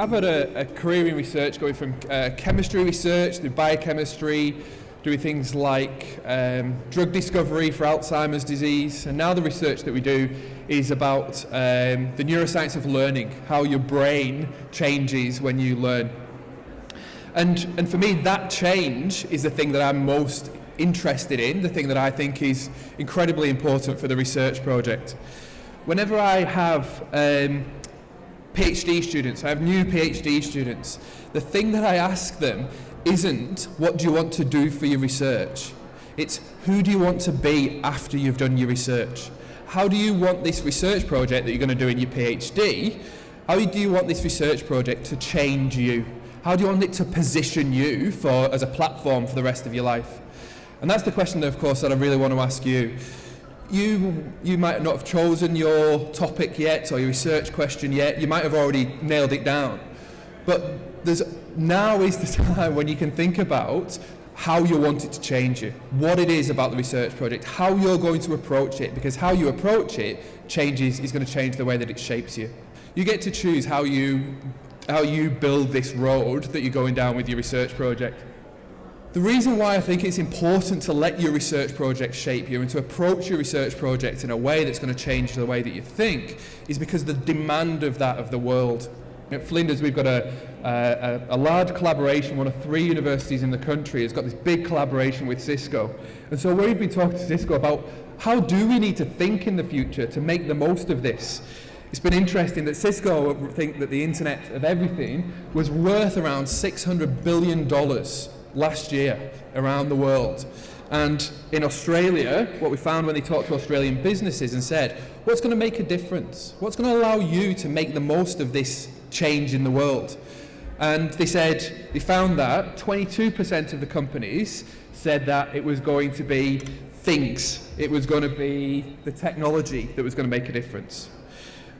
I've had a career in research going from chemistry research through biochemistry, doing things like drug discovery for Alzheimer's disease, and now the research that we do is about the neuroscience of learning, how your brain changes when you learn. And for me, that change is the thing that I'm most interested in, the thing that I think is incredibly important for the research project. Whenever I have PhD students, I have new PhD students, the thing that I ask them isn't what do you want to do for your research, it's who do you want to be after you've done your research. How do you want this research project that you're going to do in your PhD, how do you want this research project to change you? How do you want it to position you as a platform for the rest of your life? And that's the question, of course, that I really want to ask you. You might not have chosen your topic yet or your research question yet. You might have already nailed it down. But now is the time when you can think about how you want it to change you, what it is about the research project, how you're going to approach it, because how you approach it is going to change the way that it shapes you. You get to choose how you build this road that you're going down with your research project. The reason why I think it's important to let your research project shape you and to approach your research project in a way that's going to change the way that you think is because the demand of that of the world. At Flinders, we've got a large collaboration. One of 3 universities in the country has got this big collaboration with Cisco. And so we've been talking to Cisco about how do we need to think in the future to make the most of this. It's been interesting that Cisco think that the Internet of Everything was worth around $600 billion last year around the world. And in Australia, what we found when they talked to Australian businesses and said, what's going to make a difference? What's going to allow you to make the most of this change in the world? And they found that 22% of the companies said that it was going to be things. It was going to be the technology that was going to make a difference.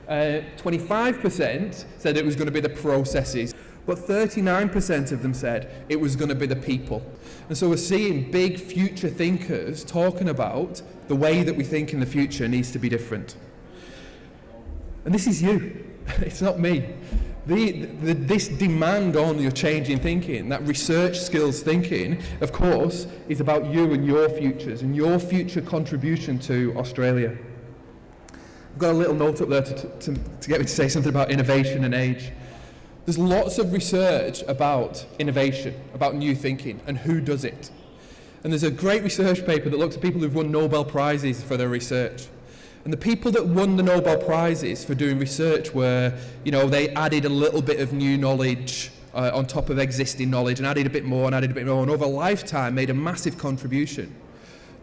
25% said it was going to be the processes. But 39% of them said it was going to be the people. And so we're seeing big future thinkers talking about the way that we think in the future needs to be different. And this is you. It's not me. This demand on your changing thinking, that research skills thinking, of course, is about you and your futures and your future contribution to Australia. I've got a little note up there to get me to say something about innovation and age. There's lots of research about innovation, about new thinking, and who does it. And there's a great research paper that looks at people who've won Nobel Prizes for their research. And the people that won the Nobel Prizes for doing research were, they added a little bit of new knowledge on top of existing knowledge and added a bit more and added a bit more, and over a lifetime made a massive contribution.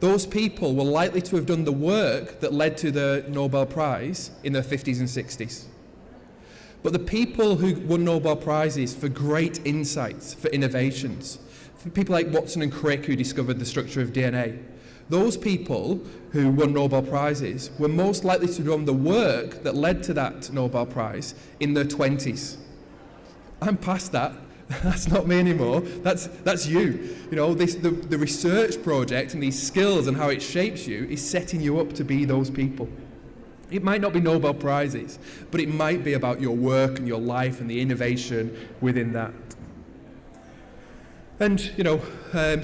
Those people were likely to have done the work that led to the Nobel Prize in their 50s and 60s. But the people who won Nobel Prizes for great insights, for innovations, for people like Watson and Crick who discovered the structure of DNA, those people who won Nobel Prizes were most likely to have done the work that led to that Nobel Prize in their 20s. I'm past that. That's not me anymore. That's you. The research project and these skills and how it shapes you is setting you up to be those people. It might not be Nobel Prizes, but it might be about your work and your life and the innovation within that. And,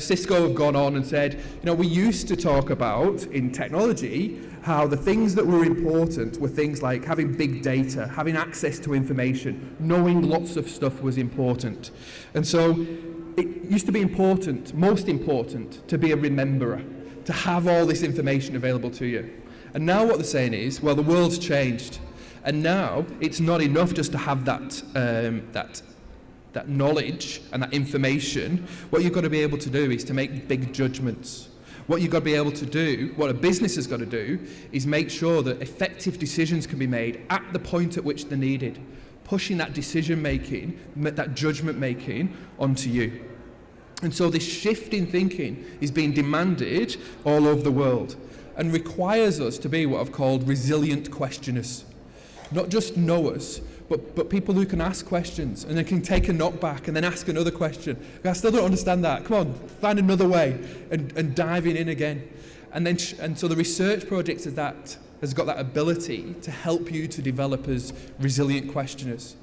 Cisco have gone on and said, we used to talk about, in technology, how the things that were important were things like having big data, having access to information, knowing lots of stuff was important. And so it used to be most important, to be a rememberer, to have all this information available to you. And now what they're saying is, the world's changed. And now it's not enough just to have that knowledge and that information. What you've got to be able to do is to make big judgments. What you've got to be able to do, what a business has got to do, is make sure that effective decisions can be made at the point at which they're needed, pushing that decision making, that judgment making onto you. And so this shift in thinking is being demanded all over the world and requires us to be what I've called resilient questioners. Not just knowers, but people who can ask questions and they can take a knockback and then ask another question. I still don't understand that. Come on, find another way and diving in again. And so the research project has got that ability to help you to develop as resilient questioners.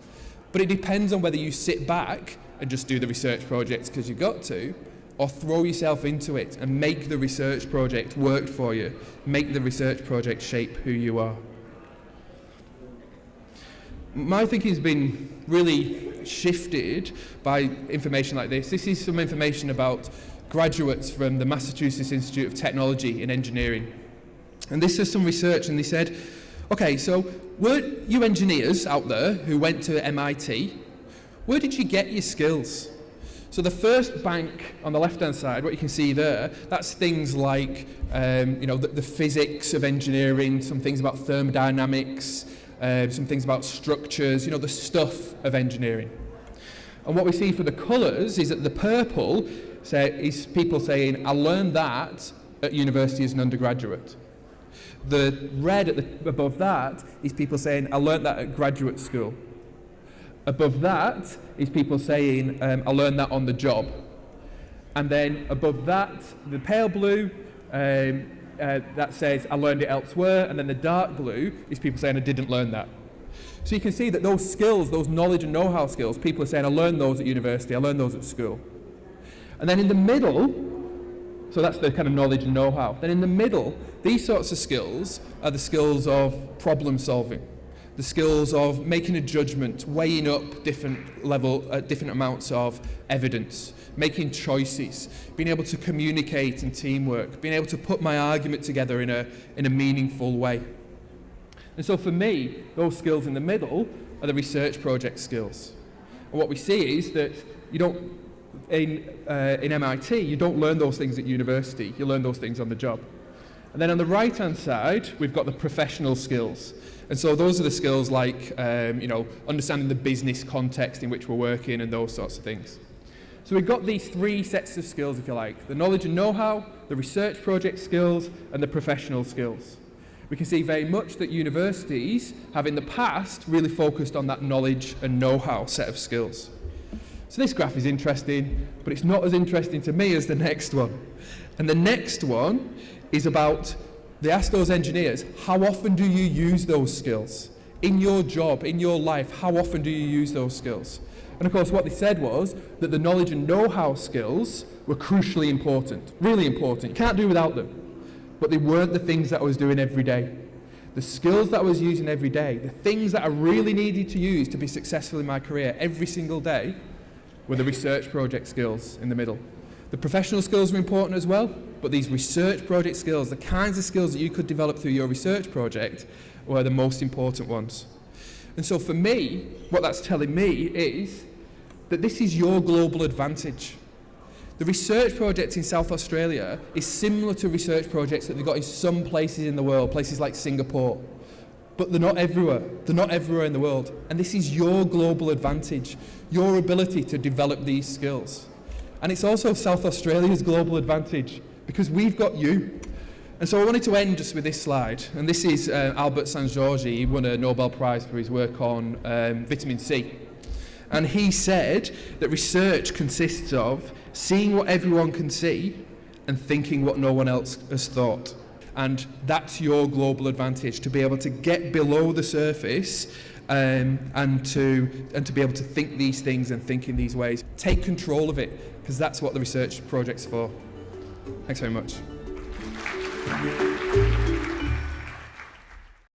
But it depends on whether you sit back and just do the research projects because you've got to, or throw yourself into it and make the research project work for you, make the research project shape who you are. My thinking has been really shifted by information like this. This is some information about graduates from the Massachusetts Institute of Technology and Engineering. And this is some research, and they said, okay, so were you engineers out there who went to MIT, where did you get your skills? So the first bank on the left-hand side, what you can see there, that's things like, the physics of engineering, some things about thermodynamics, some things about structures, the stuff of engineering. And what we see for the colours is that the purple is people saying, I learned that at university as an undergraduate. The red above that is people saying, I learned that at graduate school. Above that is people saying, I learned that on the job. And then above that, the pale blue, that says, I learned it elsewhere. And then the dark blue is people saying, I didn't learn that. So you can see that those skills, those knowledge and know-how skills, people are saying, I learned those at university, I learned those at school. And then in the middle, so that's the kind of knowledge and know-how. Then in the middle, these sorts of skills are the skills of problem solving, the skills of making a judgment, weighing up different amounts of evidence, making choices, being able to communicate and teamwork, being able to put my argument together in a meaningful way. And so for me, those skills in the middle are the research project skills. And what we see is that you don't, in MIT, you don't learn those things at university, you learn those things on the job. And then on the right-hand side, we've got the professional skills. And so those are the skills like, understanding the business context in which we're working and those sorts of things. So we've got these three sets of skills, if you like, the knowledge and know-how, the research project skills, and the professional skills. We can see very much that universities have in the past really focused on that knowledge and know-how set of skills. So this graph is interesting, but it's not as interesting to me as the next one. And the next one is about, they asked those engineers, how often do you use those skills? In your job, in your life, how often do you use those skills? And of course what they said was that the knowledge and know-how skills were crucially important, really important. You can't do without them. But they weren't the things that I was doing every day. The skills that I was using every day, the things that I really needed to use to be successful in my career every single day, were the research project skills in the middle. The professional skills were important as well, but these research project skills, the kinds of skills that you could develop through your research project, were the most important ones. And so for me, what that's telling me is that this is your global advantage. The research project in South Australia is similar to research projects that they've got in some places in the world, places like Singapore. But they're not everywhere. They're not everywhere in the world. And this is your global advantage, your ability to develop these skills. And it's also South Australia's global advantage because we've got you. And so I wanted to end just with this slide. And this is Albert Szent-Györgyi. He won a Nobel Prize for his work on vitamin C. And he said that research consists of seeing what everyone can see and thinking what no one else has thought. And that's your global advantage, to be able to get below the surface and to be able to think these things and think in these ways. Take control of it, because that's what the research project's for. Thanks very much.